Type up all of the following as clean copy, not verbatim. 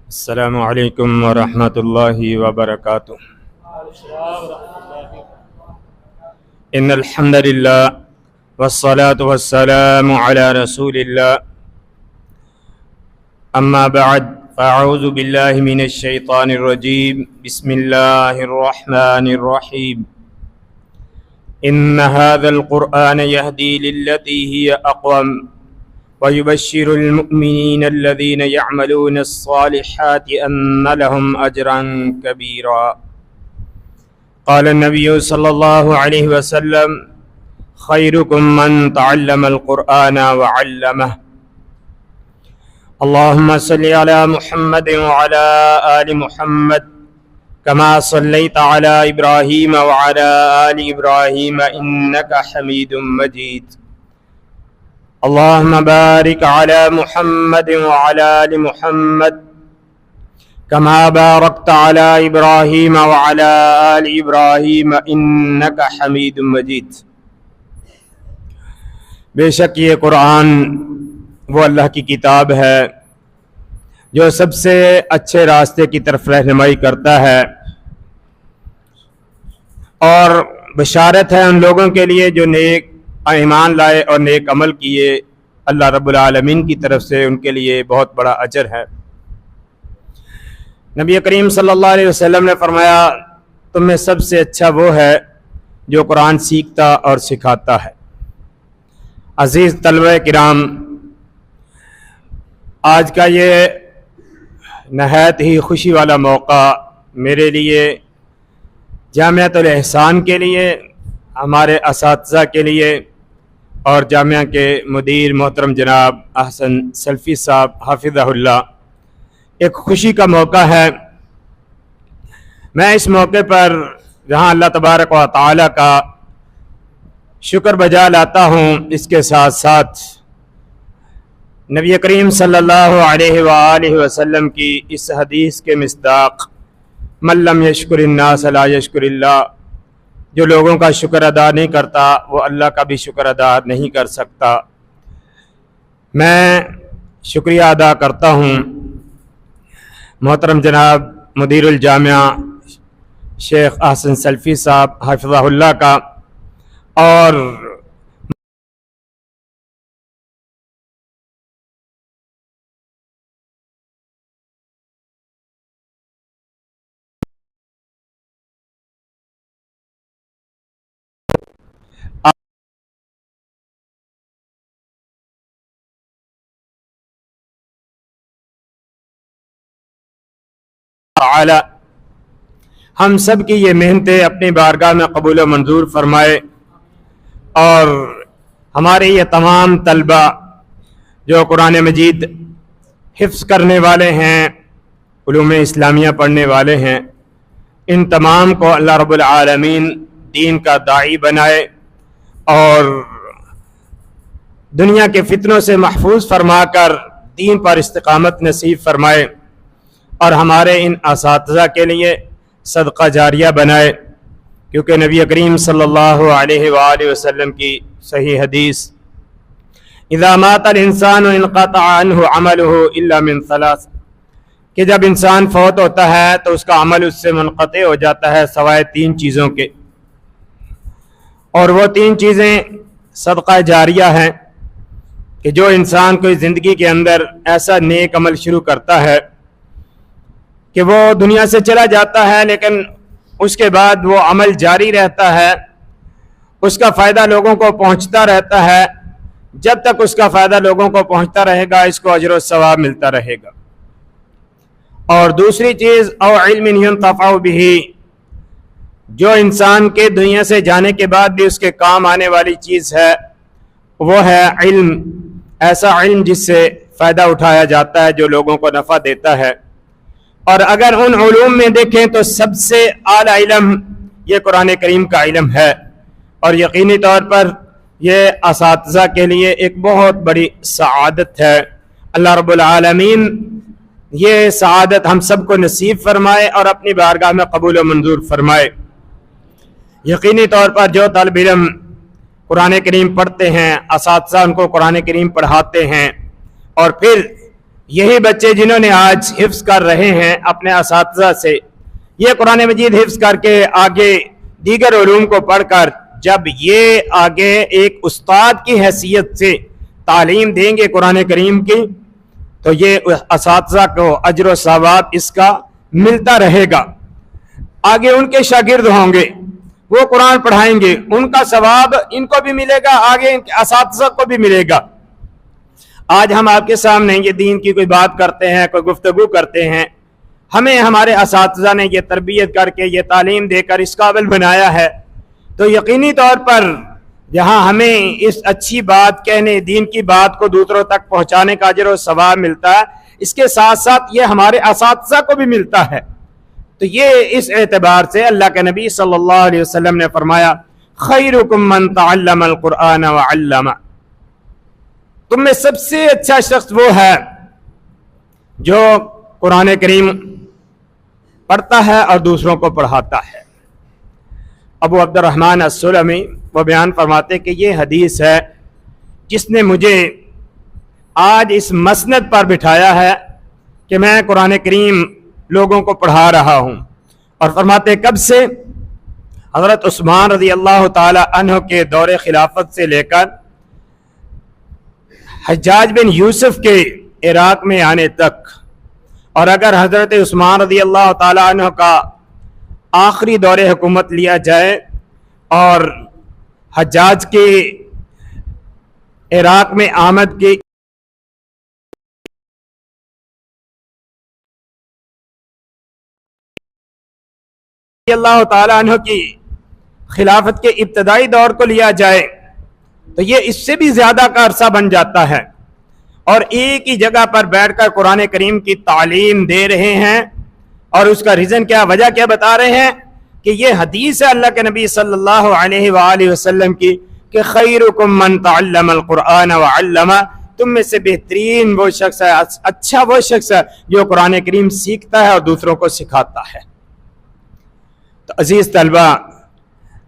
السلام علیکم ورحمۃ اللہ وبرکاتہ۔ ان الحمد للہ والصلاة والسلام علی رسول اللہ، اما بعد فاعوذ باللہ من الشیطان الرجیم، بسم اللہ الرحمن الرحیم۔ ان هذا القرآن يهدي للتي هي اقوم ويبشر المؤمنين الذين يعملون الصالحات أن لهم أجرا كبيرا۔ قال النبي صلى الله عليه وسلم: خيركم من تعلم القرآن وعلمه۔ اللهم صل على محمد وعلى آل محمد كما صليت على إبراهيم وعلى آل إبراهيم إنك حميد مجيد۔ اللهم بارك على محمد وعلى آل محمد كما باركت على إبراهيم وعلى آل إبراهيم إنك حميد مجيد۔ بے شک یہ قرآن وہ اللہ کی کتاب ہے جو سب سے اچھے راستے کی طرف رہنمائی کرتا ہے، اور بشارت ہے ان لوگوں کے لیے جو نیک ایمان لائے اور نیک عمل کیے، اللہ رب العالمین کی طرف سے ان کے لیے بہت بڑا اجر ہے۔ نبی کریم صلی اللہ علیہ وسلم نے فرمایا، تم میں سب سے اچھا وہ ہے جو قرآن سیکھتا اور سکھاتا ہے۔ عزیز طلبہ کرام، آج کا یہ نہایت ہی خوشی والا موقع میرے لیے، جامعۃ الاحسان کے لیے، ہمارے اساتذہ کے لیے اور جامعہ کے مدیر محترم جناب احسن سلفی صاحب حافظہ اللہ، ایک خوشی کا موقع ہے۔ میں اس موقع پر جہاں اللہ تبارک و تعالی کا شکر بجا لاتا ہوں، اس کے ساتھ ساتھ نبی کریم صلی اللہ علیہ وآلہ وسلم کی اس حدیث کے مصداق، من لم یشکر الناس لا یشکر اللہ، جو لوگوں کا شکر ادا نہیں کرتا وہ اللہ کا بھی شکر ادا نہیں کر سکتا۔ میں شکریہ ادا کرتا ہوں محترم جناب مدیر الجامعہ شیخ احسن سلفی صاحب حافظہ اللہ کا، اور تعالی ہم سب کی یہ محنتیں اپنی بارگاہ میں قبول و منظور فرمائے، اور ہمارے یہ تمام طلبہ جو قرآن مجید حفظ کرنے والے ہیں، علوم اسلامیہ پڑھنے والے ہیں، ان تمام کو اللہ رب العالمین دین کا داعی بنائے اور دنیا کے فتنوں سے محفوظ فرما کر دین پر استقامت نصیب فرمائے، اور ہمارے ان اساتذہ کے لیے صدقہ جاریہ بنائے، کیونکہ نبی کریم صلی اللہ علیہ وآلہ وسلم کی صحیح حدیث، اذا مات الانسان انقطع عنہ عملہ الا من ثلاث، کہ جب انسان فوت ہوتا ہے تو اس کا عمل اس سے منقطع ہو جاتا ہے سوائے تین چیزوں کے، اور وہ تین چیزیں صدقہ جاریہ ہیں کہ جو انسان کوئی زندگی کے اندر ایسا نیک عمل شروع کرتا ہے کہ وہ دنیا سے چلا جاتا ہے، لیکن اس کے بعد وہ عمل جاری رہتا ہے، اس کا فائدہ لوگوں کو پہنچتا رہتا ہے، جب تک اس کا فائدہ لوگوں کو پہنچتا رہے گا اس کو اجر و ثواب ملتا رہے گا۔ اور دوسری چیز، او علم ينتفع به، جو انسان کے دنیا سے جانے کے بعد بھی اس کے کام آنے والی چیز ہے، وہ ہے علم، ایسا علم جس سے فائدہ اٹھایا جاتا ہے، جو لوگوں کو نفع دیتا ہے۔ اور اگر ان علوم میں دیکھیں تو سب سے اعلیٰ علم یہ قرآن کریم کا علم ہے، اور یقینی طور پر یہ اساتذہ کے لیے ایک بہت بڑی سعادت ہے۔ اللہ رب العالمین یہ سعادت ہم سب کو نصیب فرمائے اور اپنی بارگاہ میں قبول و منظور فرمائے۔ یقینی طور پر جو طالب علم قرآن کریم پڑھتے ہیں، اساتذہ ان کو قرآن کریم پڑھاتے ہیں اور پھر یہی بچے جنہوں نے آج حفظ کر رہے ہیں اپنے اساتذہ سے، یہ قرآن مجید حفظ کر کے آگے دیگر علوم کو پڑھ کر جب یہ آگے ایک استاد کی حیثیت سے تعلیم دیں گے قرآن کریم کی، تو یہ اساتذہ کو اجر و ثواب اس کا ملتا رہے گا۔ آگے ان کے شاگرد ہوں گے، وہ قرآن پڑھائیں گے، ان کا ثواب ان کو بھی ملے گا، آگے ان کے اساتذہ کو بھی ملے گا۔ آج ہم آپ کے سامنے یہ دین کی کوئی بات کرتے ہیں، کوئی گفتگو کرتے ہیں، ہمیں ہمارے اساتذہ نے یہ تربیت کر کے یہ تعلیم دے کر اس قابل بنایا ہے، تو یقینی طور پر جہاں ہمیں اس اچھی بات کہنے، دین کی بات کو دوسروں تک پہنچانے کا اجر و ثواب ملتا ہے، اس کے ساتھ ساتھ یہ ہمارے اساتذہ کو بھی ملتا ہے۔ تو یہ اس اعتبار سے اللہ کے نبی صلی اللہ علیہ وسلم نے فرمایا خیرکم من تعلم القرآن وعلم، تم میں سب سے اچھا شخص وہ ہے جو قرآن کریم پڑھتا ہے اور دوسروں کو پڑھاتا ہے۔ ابو عبد الرحمن السلمی وہ بیان فرماتے کہ یہ حدیث ہے جس نے مجھے آج اس مسند پر بٹھایا ہے کہ میں قرآن کریم لوگوں کو پڑھا رہا ہوں۔ اور فرماتے کب سے؟ حضرت عثمان رضی اللہ تعالی عنہ کے دور خلافت سے لے کر حجاج بن یوسف کے عراق میں آنے تک، اور اگر حضرت عثمان رضی اللہ تعالی عنہ کا آخری دور حکومت لیا جائے اور حجاج کے عراق میں آمد کی اللہ تعالی عنہ کی خلافت کے ابتدائی دور کو لیا جائے تو یہ اس سے بھی زیادہ کا عرصہ بن جاتا ہے، اور ایک ہی جگہ پر بیٹھ کر قرآن کریم کی تعلیم دے رہے ہیں۔ اور اس کا ریزن کیا، وجہ کیا بتا رہے ہیں کہ یہ حدیث ہے اللہ کے نبی صلی اللہ علیہ وآلہ وسلم کی کہ خیرکم من تعلم القرآن وعلم، تم میں سے بہترین وہ شخص ہے، اچھا وہ شخص ہے جو قرآن کریم سیکھتا ہے اور دوسروں کو سکھاتا ہے۔ تو عزیز طلبہ،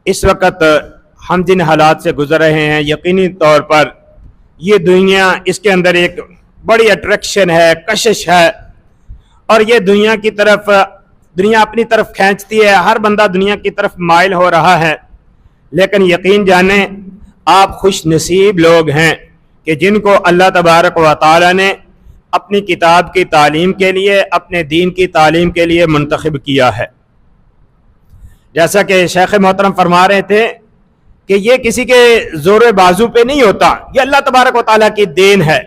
اس وقت ہم جن حالات سے گزر رہے ہیں، یقینی طور پر یہ دنیا، اس کے اندر ایک بڑی اٹریکشن ہے، کشش ہے، اور یہ دنیا کی طرف، دنیا اپنی طرف کھینچتی ہے، ہر بندہ دنیا کی طرف مائل ہو رہا ہے۔ لیکن یقین جانیں آپ خوش نصیب لوگ ہیں کہ جن کو اللہ تبارک و تعالی نے اپنی کتاب کی تعلیم کے لیے، اپنے دین کی تعلیم کے لیے منتخب کیا ہے۔ جیسا کہ شیخ محترم فرما رہے تھے کہ یہ کسی کے زور بازو پہ نہیں ہوتا، یہ اللہ تبارک و تعالیٰ کی دین ہے،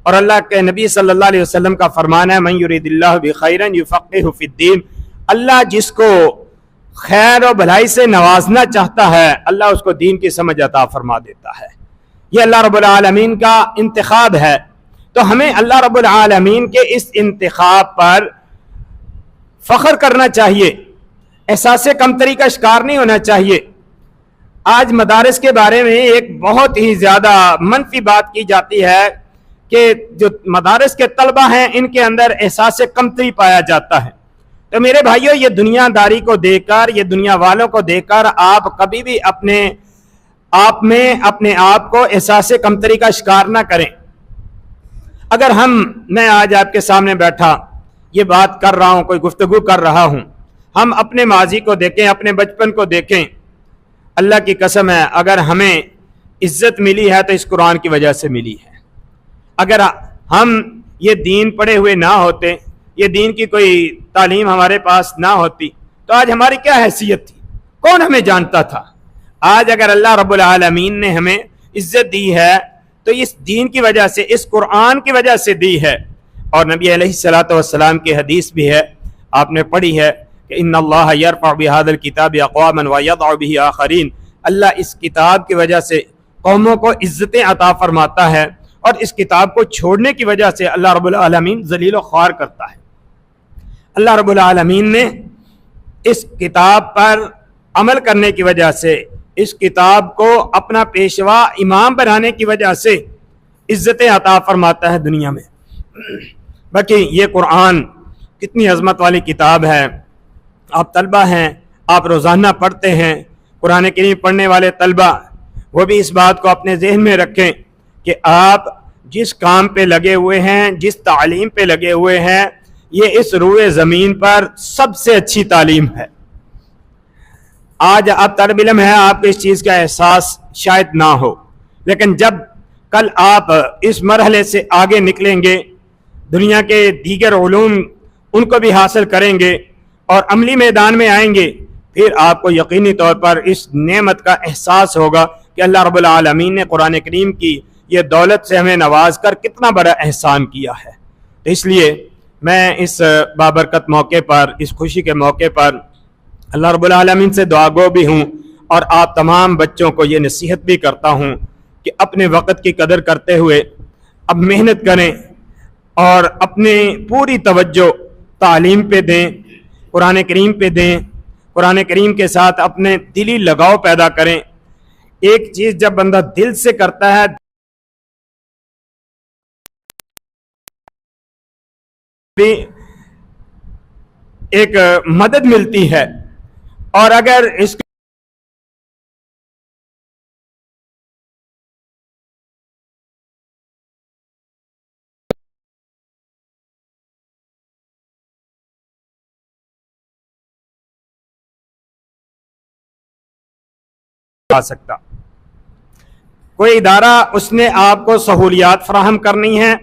اور اللہ کے نبی صلی اللہ علیہ وسلم کا فرمان ہے من یرید اللہ بخیرا یفقہہ فی الدین، اللہ جس کو خیر و بھلائی سے نوازنا چاہتا ہے اللہ اس کو دین کی سمجھ عطا فرما دیتا ہے۔ یہ اللہ رب العالمین کا انتخاب ہے، تو ہمیں اللہ رب العالمین کے اس انتخاب پر فخر کرنا چاہیے، احساس کمتری کا شکار نہیں ہونا چاہیے۔ آج مدارس کے بارے میں ایک بہت ہی زیادہ منفی بات کی جاتی ہے کہ جو مدارس کے طلبہ ہیں ان کے اندر احساس کمتری پایا جاتا ہے۔ تو میرے بھائیوں، یہ دنیا داری کو دیکھ کر، یہ دنیا والوں کو دیکھ کر آپ کبھی بھی اپنے آپ کو احساس کمتری کا شکار نہ کریں۔ اگر میں آج آپ کے سامنے بیٹھا یہ بات کر رہا ہوں، کوئی گفتگو کر رہا ہوں، ہم اپنے ماضی کو دیکھیں، اپنے بچپن کو دیکھیں، اللہ کی قسم ہے اگر ہمیں عزت ملی ہے تو اس قرآن کی وجہ سے ملی ہے۔ اگر ہم یہ دین پڑھے ہوئے نہ ہوتے، یہ دین کی کوئی تعلیم ہمارے پاس نہ ہوتی تو آج ہماری کیا حیثیت تھی، کون ہمیں جانتا تھا؟ آج اگر اللہ رب العالمین نے ہمیں عزت دی ہے تو اس دین کی وجہ سے، اس قرآن کی وجہ سے دی ہے۔ اور نبی علیہ الصلوۃ والسلام کی حدیث بھی ہے، آپ نے پڑھی ہے کہ ان اللہ یرفع بہذا الکتاب اقواما ویضع بہ آخرین، اللہ اس کتاب کی وجہ سے قوموں کو عزتیں عطا فرماتا ہے، اور اس کتاب کو چھوڑنے کی وجہ سے اللہ رب العالمین ذلیل و خوار کرتا ہے۔ اللہ رب العالمین نے اس کتاب پر عمل کرنے کی وجہ سے، اس کتاب کو اپنا پیشوا امام بنانے کی وجہ سے عزتیں عطا فرماتا ہے دنیا میں۔ باقی یہ قرآن کتنی عظمت والی کتاب ہے، آپ طلبہ ہیں، آپ روزانہ پڑھتے ہیں، قرآن کریم پڑھنے والے طلبہ وہ بھی اس بات کو اپنے ذہن میں رکھیں کہ آپ جس کام پہ لگے ہوئے ہیں، جس تعلیم پہ لگے ہوئے ہیں، یہ اس روئے زمین پر سب سے اچھی تعلیم ہے۔ آج آپ طالب علم ہیں، آپ کو اس چیز کا احساس شاید نہ ہو، لیکن جب کل آپ اس مرحلے سے آگے نکلیں گے، دنیا کے دیگر علوم ان کو بھی حاصل کریں گے اور عملی میدان میں آئیں گے، پھر آپ کو یقینی طور پر اس نعمت کا احساس ہوگا کہ اللہ رب العالمین نے قرآن کریم کی یہ دولت سے ہمیں نواز کر کتنا بڑا احسان کیا ہے۔ تو اس لیے میں اس بابرکت موقع پر، اس خوشی کے موقع پر اللہ رب العالمین سے دعا گو بھی ہوں، اور آپ تمام بچوں کو یہ نصیحت بھی کرتا ہوں کہ اپنے وقت کی قدر کرتے ہوئے اب محنت کریں اور اپنے پوری توجہ تعلیم پہ دیں، قرآن کریم پہ دیں، قرآن کریم کے ساتھ اپنے دلی لگاؤ پیدا کریں۔ ایک چیز جب بندہ دل سے کرتا ہے بھی ایک مدد ملتی ہے، اور اگر اس آ سکتا، کوئی ادارہ اس نے آپ کو سہولیات فراہم کرنی ہے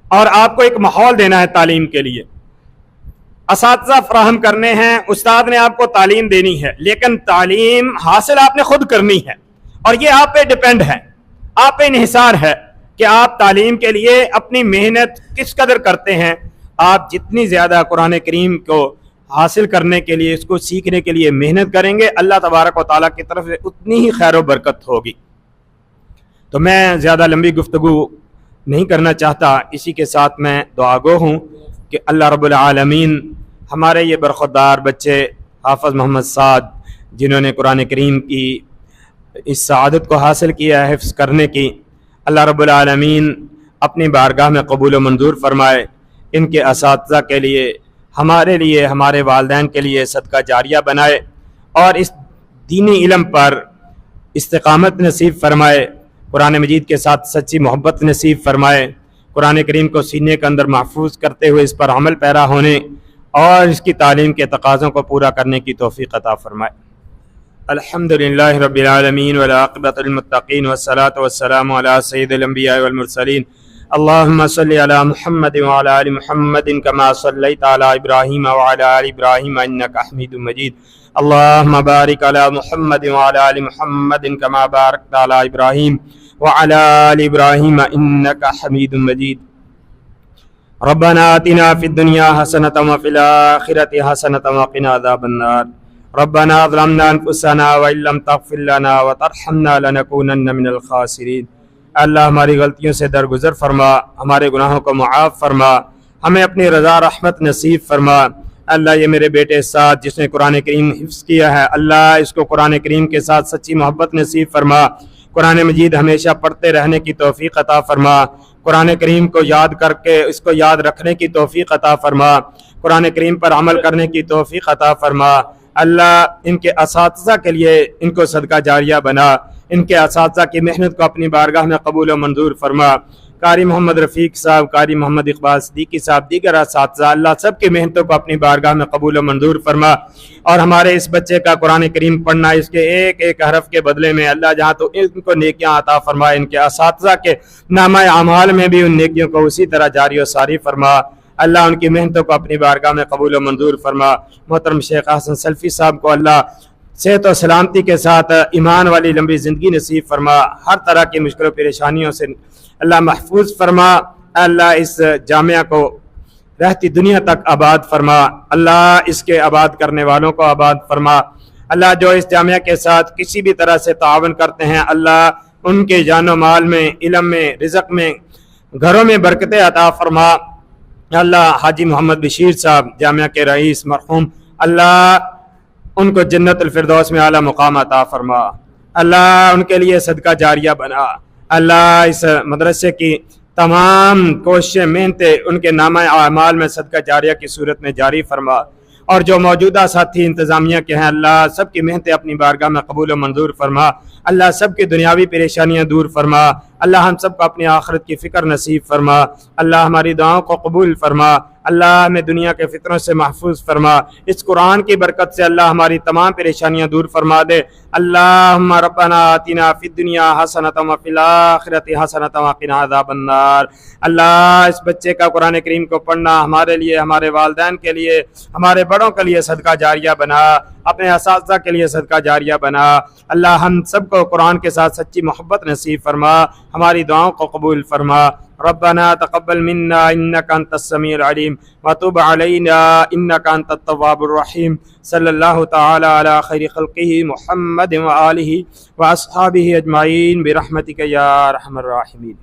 اور آپ کو ایک ماحول دینا ہے تعلیم کے لیے، اساتذہ فراہم کرنے ہیں، استاد نے آپ کو تعلیم دینی ہے، لیکن تعلیم حاصل آپ نے خود کرنی ہے، اور یہ آپ پہ ڈیپینڈ ہے، آپ پہ انحصار ہے کہ آپ تعلیم کے لیے اپنی محنت کس قدر کرتے ہیں۔ آپ جتنی زیادہ قرآن کریم کو حاصل کرنے کے لیے، اس کو سیکھنے کے لیے محنت کریں گے، اللہ تبارک و تعالیٰ کی طرف سے اتنی ہی خیر و برکت ہوگی۔ تو میں زیادہ لمبی گفتگو نہیں کرنا چاہتا، اسی کے ساتھ میں دعا گو ہوں کہ اللہ رب العالمین ہمارے یہ برخوردار بچے حافظ محمد سعد، جنہوں نے قرآن کریم کی اس سعادت کو حاصل کیا ہے حفظ کرنے کی، اللہ رب العالمین اپنی بارگاہ میں قبول و منظور فرمائے، ان کے اساتذہ کے لیے، ہمارے لیے، ہمارے والدین کے لیے صدقہ جاریہ بنائے، اور اس دینی علم پر استقامت نصیب فرمائے، قرآن مجید کے ساتھ سچی محبت نصیب فرمائے، قرآن کریم کو سینے کے اندر محفوظ کرتے ہوئے اس پر عمل پیرا ہونے اور اس کی تعلیم کے تقاضوں کو پورا کرنے کی توفیق عطا فرمائے۔ الحمدللہ رب العالمین والعاقبۃ للمتقین والصلاة والسلام علی سید الانبیاء والمرسلین، اللہم صلی علی محمد وعلی آل محمد کما صلیت علی ابراہیم وعلی آل ابراہیم انک حمید مجید، اللہم بارک علی محمد وعلی آل محمد کما بارکت علی ابراہیم وعلی آل ابراہیم انک حمید مجید۔ ربنا آتنا فی الدنیا حسنۃ وفی الآخرۃ حسنۃ وقنا عذاب النار، ربنا ظلمنا انفسنا وان لم تغفر لنا وترحمنا لنکونن من الخاسرین۔ اللہ ہماری غلطیوں سے درگزر فرما، ہمارے گناہوں کو معاف فرما، ہمیں اپنی رضا رحمت نصیب فرما۔ اللہ یہ میرے بیٹے ساتھ جس نے قرآن کریم حفظ کیا ہے، اللہ اس کو قرآن کریم کے ساتھ سچی محبت نصیب فرما، قرآن مجید ہمیشہ پڑھتے رہنے کی توفیق عطا فرما، قرآن کریم کو یاد کر کے اس کو یاد رکھنے کی توفیق عطا فرما، قرآن کریم پر عمل کرنے کی توفیق عطا فرما۔ اللہ ان کے اساتذہ کے لیے ان کو صدقہ جاریہ بنا، ان کے اساتذہ کی محنت کو اپنی بارگاہ میں قبول و منظور فرما۔ قاری محمد رفیق صاحب، قاری محمد اقبال صدیقی صاحب، دیگر اساتذہ، اللہ سب کی محنتوں کو اپنی بارگاہ میں قبول و منظور فرما، اور ہمارے اس بچے کا قرآن کریم پڑھنا، اس کے ایک ایک حرف کے بدلے میں اللہ جہاں تو ان کو نیکیاں عطا فرمائے، ان کے اساتذہ کے نامہ اعمال میں بھی ان نیکیوں کو اسی طرح جاری و ساری فرما۔ اللہ ان کی محنتوں کو اپنی بارگاہ میں قبول و منظور فرما۔ محترم شیخ حسن سلفی صاحب کو اللہ صحت و سلامتی کے ساتھ ایمان والی لمبی زندگی نصیب فرما، ہر طرح کی مشکل و پریشانیوں سے اللہ محفوظ فرما۔ اللہ اس جامعہ کو رہتی دنیا تک آباد فرما، اللہ اس کے آباد کرنے والوں کو آباد فرما۔ اللہ جو اس جامعہ کے ساتھ کسی بھی طرح سے تعاون کرتے ہیں، اللہ ان کے جان و مال میں، علم میں، رزق میں، گھروں میں برکتیں عطا فرما۔ اللہ حاجی محمد بشیر صاحب جامعہ کے رئیس مرحوم، اللہ ان کو جنت الفردوس میں اعلیٰ مقام عطا فرما، اللہ ان کے لیے صدقہ جاریہ بنا۔ اللہ اس مدرسے کی تمام کوششیں، محنتیں ان کے نامہ اعمال میں صدقہ جاریہ کی صورت میں جاری فرما، اور جو موجودہ ساتھی انتظامیہ کے ہیں، اللہ سب کی محنتیں اپنی بارگاہ میں قبول و منظور فرما۔ اللہ سب کی دنیاوی پریشانیاں دور فرما۔ اللہ ہم سب کو اپنی آخرت کی فکر نصیب فرما، اللہ ہماری دعاؤں کو قبول فرما، اللہ ہمیں دنیا کے فتنوں سے محفوظ فرما، اس قرآن کی برکت سے اللہ ہماری تمام پریشانیاں دور فرما دے۔ اللہم ربنا آتنا فی الدنیا حسنۃ وفی الآخرۃ حسنۃ وقنا عذاب النار۔ اللہ اس بچے کا قرآن کریم کو پڑھنا ہمارے لیے، ہمارے والدین کے لیے، ہمارے بڑوں کے لیے صدقہ جاریہ بنا، اپنے اساتذہ کے لیے صدقہ جاریہ بنا۔ اللہ ہم سب کو قرآن کے ساتھ سچی محبت نصیب فرما، ہماری دعاؤں کو قبول فرما۔ ربنا تقبل منا انك انت السميع العليم وتب علينا انك انت التواب الرحيم۔ صلی اللہ تعالی علی خیر خلقہ محمد وآلہ واصحابہ اجمعین برحمتک یا ارحم الراحمین۔